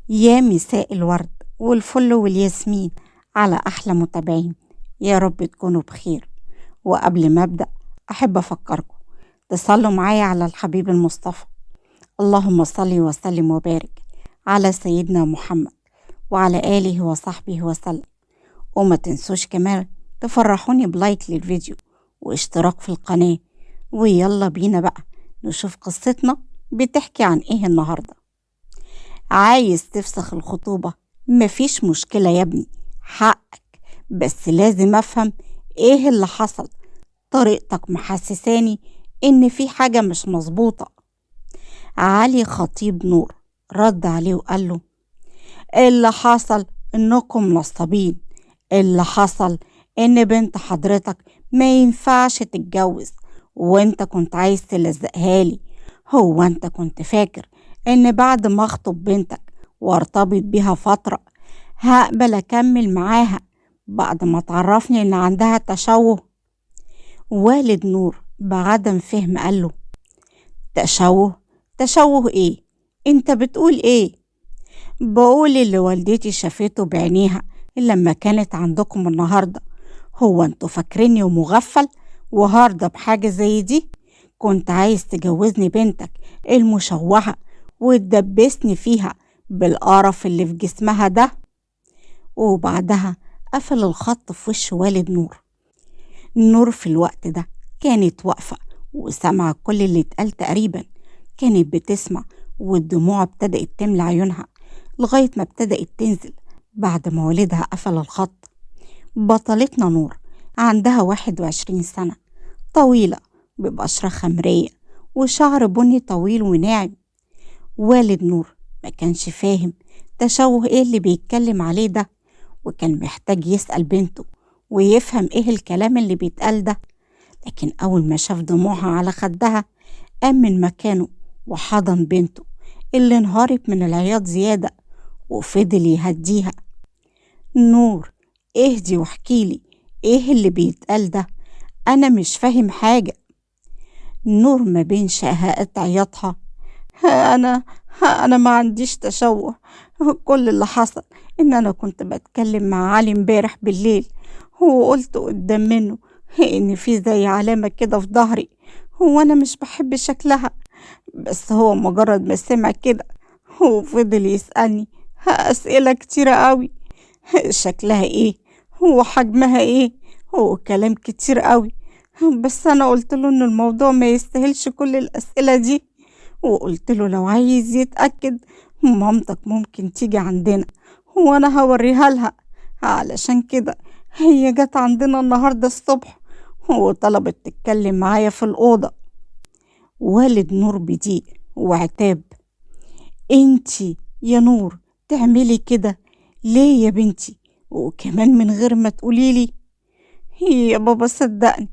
يا مساء الورد والفل والياسمين على أحلى متابعين. يا رب تكونوا بخير. وقبل ما أبدأ أحب أفكركم تصلوا معايا على الحبيب المصطفى. اللهم صل وسلم وبارك على سيدنا محمد وعلى آله وصحبه وسلم. وما تنسوش كمان تفرحوني بلايك للفيديو واشتراك في القناة. ويلا بينا بقى نشوف قصتنا بتحكي عن ايه النهاردة. عايز تفسخ الخطوبة؟ مفيش مشكلة يا ابني، حقك، بس لازم افهم ايه اللي حصل. طريقتك محسساني ان في حاجة مش مظبوطة. علي خطيب نور رد عليه وقال له: اللي حصل انكم نصابين. اللي حصل ان بنت حضرتك ما ينفعش تتجوز، وانت كنت عايز تلزقها لي. هو انت كنت فاكر ان بعد ما اخطب بنتك وارتبط بيها فترة هقبل اكمل معاها بعد ما تعرفني ان عندها تشوه؟ والد نور بعدم فهم قال له: تشوه؟ تشوه ايه؟ انت بتقول ايه؟ بقول اللي والدتي شافته بعينيها لما كانت عندكم النهاردة. هو انتوا فاكريني ومغفل وهارضة بحاجة زي دي؟ كنت عايز تجوزني بنتك المشوهة وتدبسني فيها بالقرف اللي في جسمها ده؟ وبعدها قفل الخط في وش والد نور. نور في الوقت ده كانت واقفة وسمع كل اللي اتقال تقريبا. كانت بتسمع والدموع ابتدأت تملى عيونها لغاية ما ابتدأت تنزل بعد ما والدها قفل الخط. بطلتنا نور عندها 21 سنة، طويلة ببشرة خمرية وشعر بني طويل وناعم. والد نور ما كانش فاهم تشوه ايه اللي بيتكلم عليه ده، وكان محتاج يسأل بنته ويفهم ايه الكلام اللي بيتقال ده. لكن أول ما شاف دموعها على خدها قام من مكانه وحضن بنته اللي انهارت من العياط زيادة وفضل يهديها: نور، اهدي واحكيلي ايه اللي بيتقال ده، انا مش فاهم حاجة. نور ما بين شهقات عياطها: ها انا ها انا ما عنديش تشوه. كل اللي حصل ان انا كنت بتكلم مع علي امبارح بالليل وقلت قدام منه ان في زي علامة كده في ظهري، هو انا مش بحب شكلها، بس هو مجرد ما سمع كده هو فضل يسألني أسئلة كتيرة قوي. شكلها ايه، هو حجمها ايه، هو كلام كتير قوي. بس انا قلت له ان الموضوع ما يستاهلش كل الأسئلة دي، وقلت له لو عايز يتأكد مامتك ممكن تيجي عندنا وانا هوريها لها. علشان كده هي جت عندنا النهاردة الصبح وطلبت تتكلم معايا في الأوضة. والد نور بضيق وعتاب: انتي يا نور تعملي كده ليه يا بنتي، وكمان من غير ما تقوليلي؟ يا بابا صدقني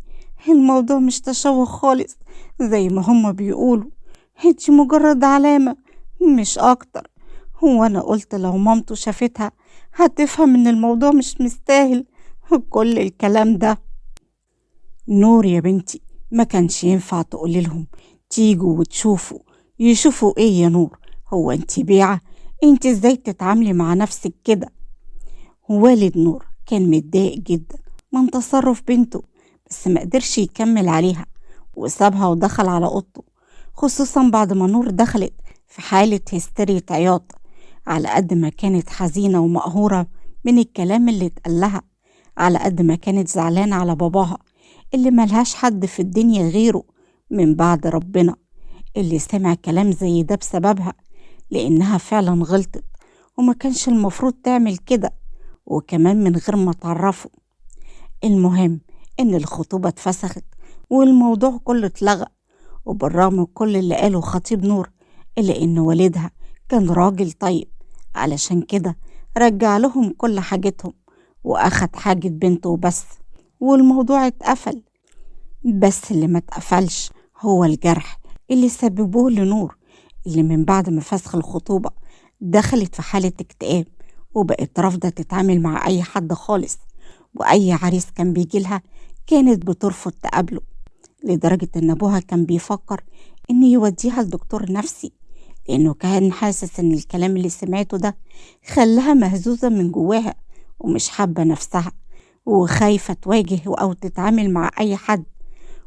الموضوع مش تشوه خالص زي ما هما بيقولوا، انتي مجرد علامة مش اكتر. هو انا قلت لو مامته شافتها هتفهم ان الموضوع مش مستاهل كل الكلام ده. نور يا بنتي ما كانش ينفع تقولي لهم تيجوا وتشوفوا. يشوفوا ايه يا نور؟ هو انتي بيعة؟ انتي ازاي تتعاملي مع نفسك كده؟ والد نور كان متضايق جدا من تصرف بنته، بس ما قدرش يكمل عليها وسابها ودخل على اوضته، خصوصا بعد ما نور دخلت في حالة هستيريا عياط. على قد ما كانت حزينة ومقهورة من الكلام اللي اتقال لها، على قد ما كانت زعلانة على باباها اللي ملهاش حد في الدنيا غيره من بعد ربنا، اللي سمع كلام زي ده بسببها، لأنها فعلا غلطت وما كانش المفروض تعمل كده، وكمان من غير ما تعرفه. المهم إن الخطوبة اتفسخت والموضوع كله اتلغى، وبالرغم من كل اللي قاله خطيب نور إلا إن والدها كان راجل طيب، علشان كده رجع لهم كل حاجتهم وأخد حاجة بنته وبس، والموضوع اتقفل. بس اللي ما اتقفلش هو الجرح اللي سببوه لنور، اللي من بعد ما فسخ الخطوبة دخلت في حالة اكتئاب وبقت رافضة تتعامل مع أي حد خالص، وأي عريس كان بيجيلها كانت بترفض تقابله، لدرجة إن أبوها كان بيفكر إن يوديها لدكتور نفسي، لأنه كان حاسس إن الكلام اللي سمعته ده خلاها مهزوزة من جواها ومش حابة نفسها وخايفة تواجه أو تتعامل مع أي حد،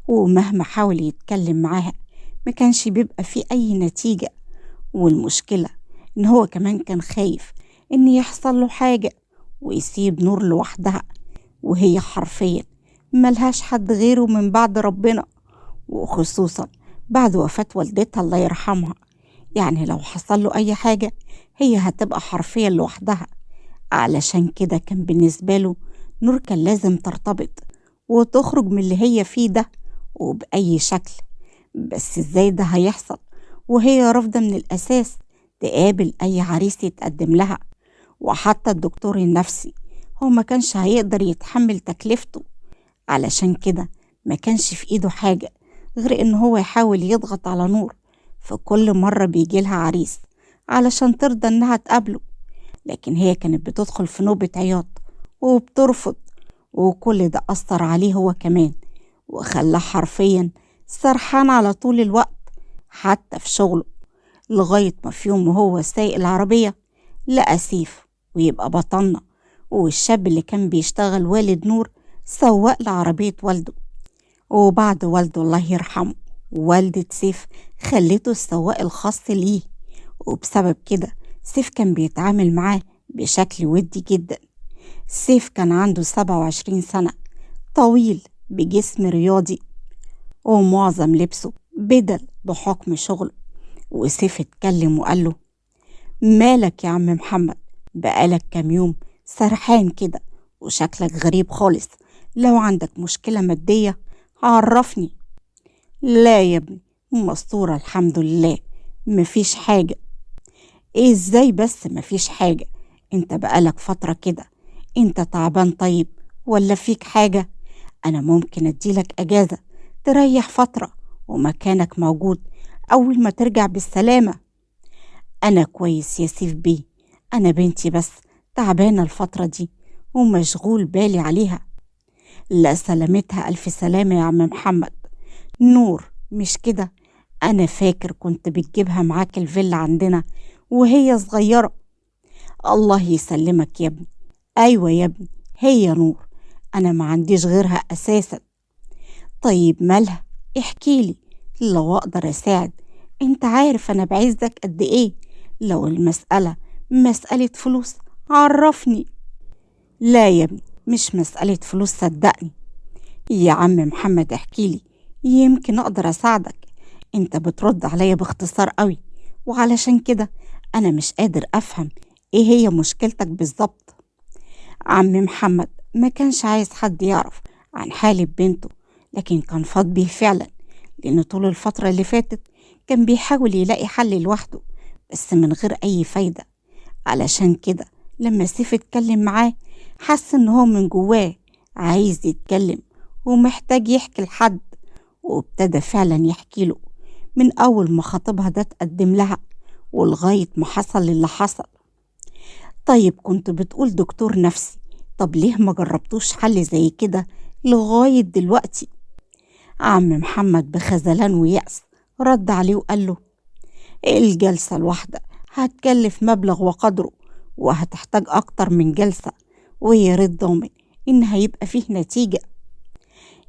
ومهما حاول يتكلم معاها ما كانش بيبقى فيه أي نتيجة. والمشكلة إن هو كمان كان خايف إن يحصل له حاجة ويسيب نور لوحدها، وهي حرفيا ملهاش حد غيره من بعد ربنا، وخصوصا بعد وفاة والدتها الله يرحمها. يعني لو حصل له أي حاجة هي هتبقى حرفيا لوحدها. علشان كده كان بالنسبة له نور كان لازم ترتبط وتخرج من اللي هي فيه ده وبأي شكل. بس ازاي ده هيحصل وهي رافضة من الأساس تقابل أي عريس يتقدم لها؟ وحتى الدكتور النفسي هو ما كانش هيقدر يتحمل تكلفته. علشان كده ما كانش في إيده حاجة غير إن هو يحاول يضغط على نور في كل مرة بيجيلها عريس علشان ترضى إنها تقابله. لكن هي كانت بتدخل في نوبة عياط وبترفض، وكل ده أثر عليه هو كمان وخلاه حرفيا سرحان على طول الوقت حتى في شغله. لغاية ما في يوم وهو سايق العربية لقى سيف ويبقى بطلنا، والشاب اللي كان بيشتغل والد نور سواق لعربية والده. وبعد والده الله يرحمه والدة سيف خلته السواق الخاص ليه، وبسبب كده سيف كان بيتعامل معاه بشكل ودي جدا. سيف كان عنده 27 سنة، طويل بجسم رياضي، ومعظم لبسه بدل بحكم شغله. وسيف اتكلم وقال له: مالك يا عم محمد؟ بقالك كام يوم سرحان كده وشكلك غريب خالص. لو عندك مشكلة مادية عرفني. لا يا ابني، مستورة الحمد لله، مفيش حاجة. ايه ازاي بس مفيش حاجة؟ انت بقالك فترة كده، انت تعبان طيب ولا فيك حاجة؟ انا ممكن اديلك اجازة تريح فترة ومكانك موجود اول ما ترجع بالسلامة. انا كويس يا سيف بيه، انا بنتي بس تعبانة الفترة دي ومشغول بالي عليها. لا سلامتها الف سلامة يا عم محمد. نور مش كده؟ انا فاكر كنت بتجيبها معاك الفيلا عندنا وهي صغيرة. الله يسلمك يا ابني. ايوه يا ابني، هي نور، انا ما عنديش غيرها اساسا. طيب مالها؟ احكيلي لو اقدر اساعد. انت عارف انا بعزك قد ايه. لو المسألة مسألة فلوس عرفني. لا يا ابني، مش مسألة فلوس صدقني. يا عم محمد احكيلي يمكن اقدر اساعدك. انت بترد عليا باختصار قوي، وعلشان كده انا مش قادر افهم ايه هي مشكلتك بالظبط. عم محمد ما كانش عايز حد يعرف عن حالة بنته، لكن كان فاض بيه فعلا، لأن طول الفترة اللي فاتت كان بيحاول يلاقي حل لوحده بس من غير أي فايدة. علشان كده لما سيف اتكلم معاه حس إن هو من جواه عايز يتكلم ومحتاج يحكي لحد، وابتدى فعلا يحكي له من أول ما خطيبها ده اتقدم لها ولغاية ما حصل اللي حصل. طيب كنت بتقول دكتور نفسي، طب ليه ما جربتوش حل زي كده لغاية دلوقتي؟ عم محمد بخذلان ويأس رد عليه وقال له: الجلسة الواحدة هتكلف مبلغ وقدره، وهتحتاج أكتر من جلسة، ويا ريت ضامن إن هيبقى فيه نتيجة.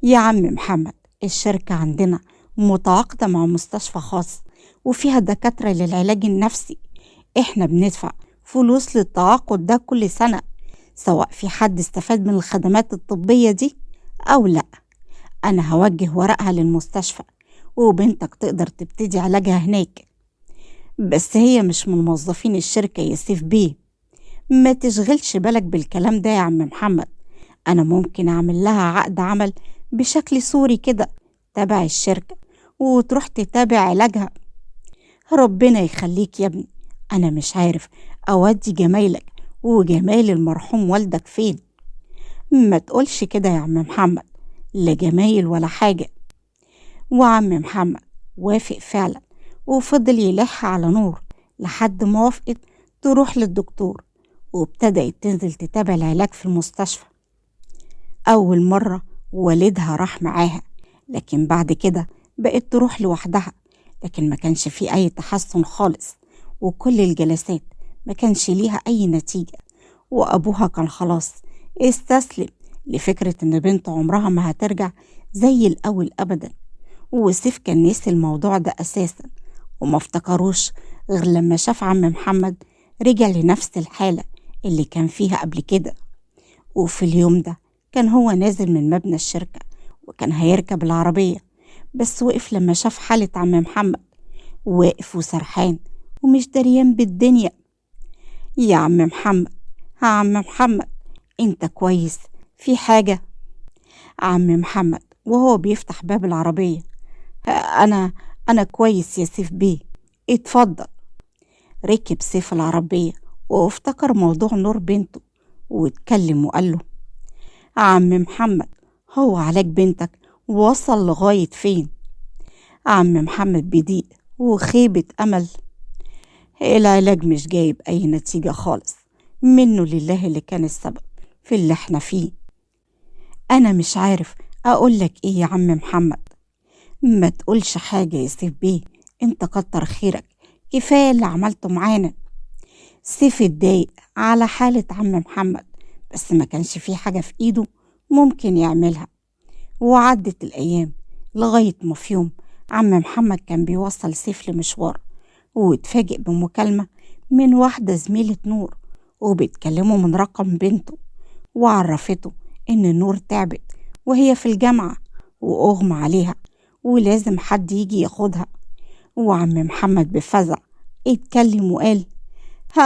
يا عم محمد، الشركة عندنا متعاقدة مع مستشفى خاص وفيها دكاترة للعلاج النفسي. احنا بندفع فلوس للتعاقد ده كل سنة، سواء في حد استفاد من الخدمات الطبية دي أو لأ. أنا هوجه ورقها للمستشفى وبنتك تقدر تبتدي علاجها هناك. بس هي مش من موظفين الشركة يا سيف بيه. ما تشغلش بالك بالكلام ده يا عم محمد. أنا ممكن أعمل لها عقد عمل بشكل صوري كده تبع الشركة وتروح تتابع علاجها. ربنا يخليك يا ابني، أنا مش عارف أودي جمايلك وجمال المرحوم والدك فين. ما تقولش كده يا عم محمد، لا جمايل ولا حاجة. وعم محمد وافق فعلا وفضل يلح على نور لحد ما وافقت تروح للدكتور، وابتدأت تنزل تتابع العلاج في المستشفى. أول مرة والدها راح معاها، لكن بعد كده بقت تروح لوحدها، لكن ما كانش فيه أي تحسن خالص وكل الجلسات ما كانش ليها أي نتيجة، وأبوها كان خلاص استسلم لفكرة إن بنته عمرها ما هترجع زي الأول أبدا. وسيف كان نسي الموضوع ده أساسا، وما افتكروش غير لما شاف عم محمد رجع لنفس الحالة اللي كان فيها قبل كده. وفي اليوم ده كان هو نازل من مبنى الشركة وكان هيركب العربية، بس وقف لما شاف حالة عم محمد، واقف وسرحان ومش دريان بالدنيا. يا عم محمد، يا عم محمد، انت كويس؟ في حاجة؟ عم محمد وهو بيفتح باب العربية: انا انا كويس يا سيف بيه، اتفضل. ركب سيف العربية وافتكر موضوع نور بنته، واتكلم وقال له: عم محمد، هو علاج بنتك وصل لغاية فين؟ عم محمد بضيق وخيبة أمل: العلاج مش جايب أي نتيجة خالص، منه لله اللي كان السبب في اللي احنا فيه. أنا مش عارف أقولك إيه يا عم محمد. ما تقولش حاجة يا سيف بيه، انت كتر خيرك، كفاية اللي عملته معانا. سيف اتضايق على حالة عم محمد، بس ما كانش فيه حاجة في ايده ممكن يعملها. وعدت الأيام لغاية ما في يوم عم محمد كان بيوصل سيف لمشوار، واتفاجئ بمكالمة من واحدة زميلة نور وبتكلمه من رقم بنته، وعرفته إن نور تعبت وهي في الجامعة وأغمى عليها ولازم حد يجي ياخدها. وعم محمد بفزع اتكلم وقال: ها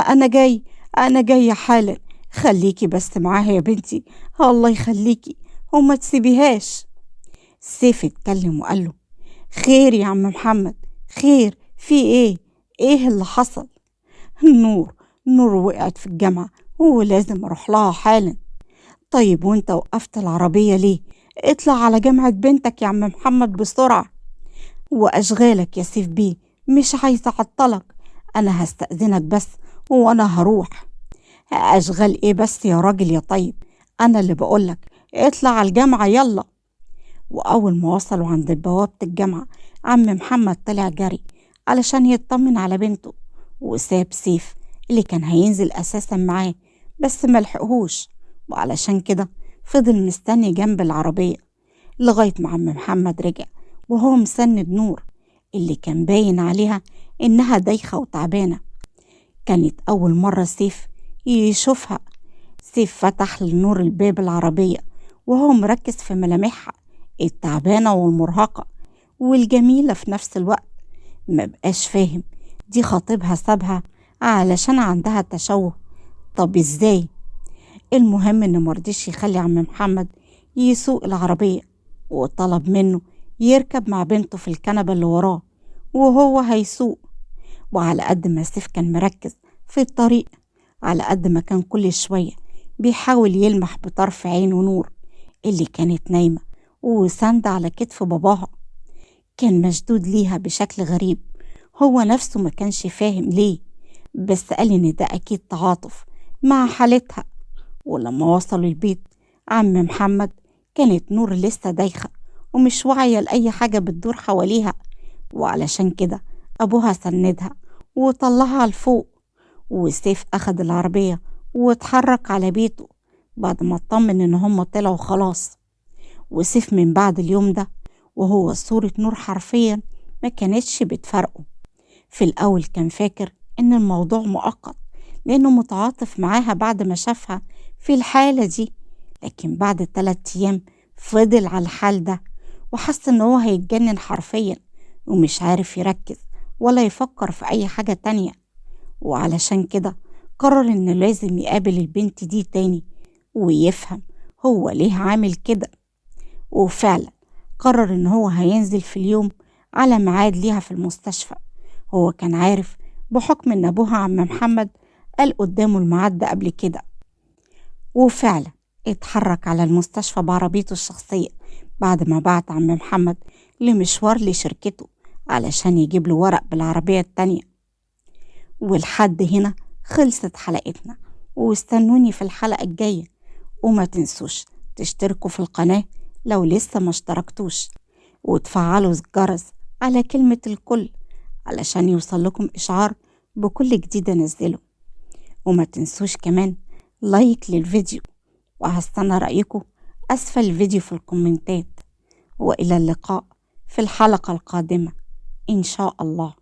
أنا جاي حالا، خليكي بس معاها يا بنتي، الله يخليكي وما تسيبيهاش. سيف اتكلم وقال له: خير يا عم محمد، خير، في ايه اللي حصل؟ نور وقعت في الجامعة ولازم اروح لها حالا. طيب وانت وقفت العربية ليه؟ اطلع على جامعة بنتك يا عم محمد بسرعة. واشغالك يا سيف بيه، مش عايزة اعطلك، انا هستأذنك بس وانا هروح. اشغال ايه بس يا راجل يا طيب، انا اللي بقولك اطلع على الجامعة يلا. وأول ما وصلوا عند بوابة الجامعة عم محمد طلع جري علشان يطمن على بنته، وساب سيف اللي كان هينزل أساسا معاه بس ملحقهوش، وعلشان كده فضل مستني جنب العربية لغاية ما عم محمد رجع وهو مسند نور اللي كان باين عليها إنها دايخة وتعبانة. كانت أول مرة سيف يشوفها. سيف فتح لنور الباب العربية وهو مركز في ملامحها التعبانة والمرهقة والجميلة في نفس الوقت. ما بقاش فاهم دي خطيبها سابها علشان عندها تشوه؟ طب ازاي؟ المهم ان مرضيش يخلي عم محمد يسوق العربية، وطلب منه يركب مع بنته في الكنبة اللي وراه وهو هيسوق. وعلى قد ما سيف كان مركز في الطريق، على قد ما كان كل شوية بيحاول يلمح بطرف عينه نور اللي كانت نايمة وساندة على كتف باباها. كان مشدود ليها بشكل غريب، هو نفسه ما كانش فاهم ليه، بس قال ان ده اكيد تعاطف مع حالتها. ولما وصلوا البيت عم محمد كانت نور لسه دايخة ومش واعية لأي حاجة بتدور حواليها، وعلشان كده أبوها سندها وطلعها لفوق. وسيف أخد العربية واتحرك على بيته بعد ما اطمن ان هم طلعوا خلاص. وسيف من بعد اليوم ده وهو صورة نور حرفيا ما كانتش بتفرقه. في الأول كان فاكر إن الموضوع مؤقت لأنه متعاطف معاها بعد ما شافها في الحالة دي، لكن بعد 3 أيام فضل على الحال ده وحس إن هو هيتجنن حرفيا ومش عارف يركز ولا يفكر في أي حاجة تانية. وعلشان كده قرر إنه لازم يقابل البنت دي تاني ويفهم هو ليه عامل كده. وفعلا قرر إن هو هينزل في اليوم على ميعاد ليها في المستشفى. هو كان عارف بحكم إن أبوها عم محمد قال قدامه الميعاد ده قبل كده. وفعلا اتحرك على المستشفى بعربيته الشخصية بعد ما بعت عم محمد لمشوار لشركته علشان يجيب له ورق بالعربية التانية. والحد هنا خلصت حلقتنا، واستنوني في الحلقة الجاية، وما تنسوش تشتركوا في القناة لو لسه ما اشتركتوش، وتفعلوا الجرس على كلمة الكل علشان يوصل لكم إشعار بكل جديد أنزله. وما تنسوش كمان لايك للفيديو، وهستنى رأيكم أسفل الفيديو في الكومنتات. وإلى اللقاء في الحلقة القادمة إن شاء الله.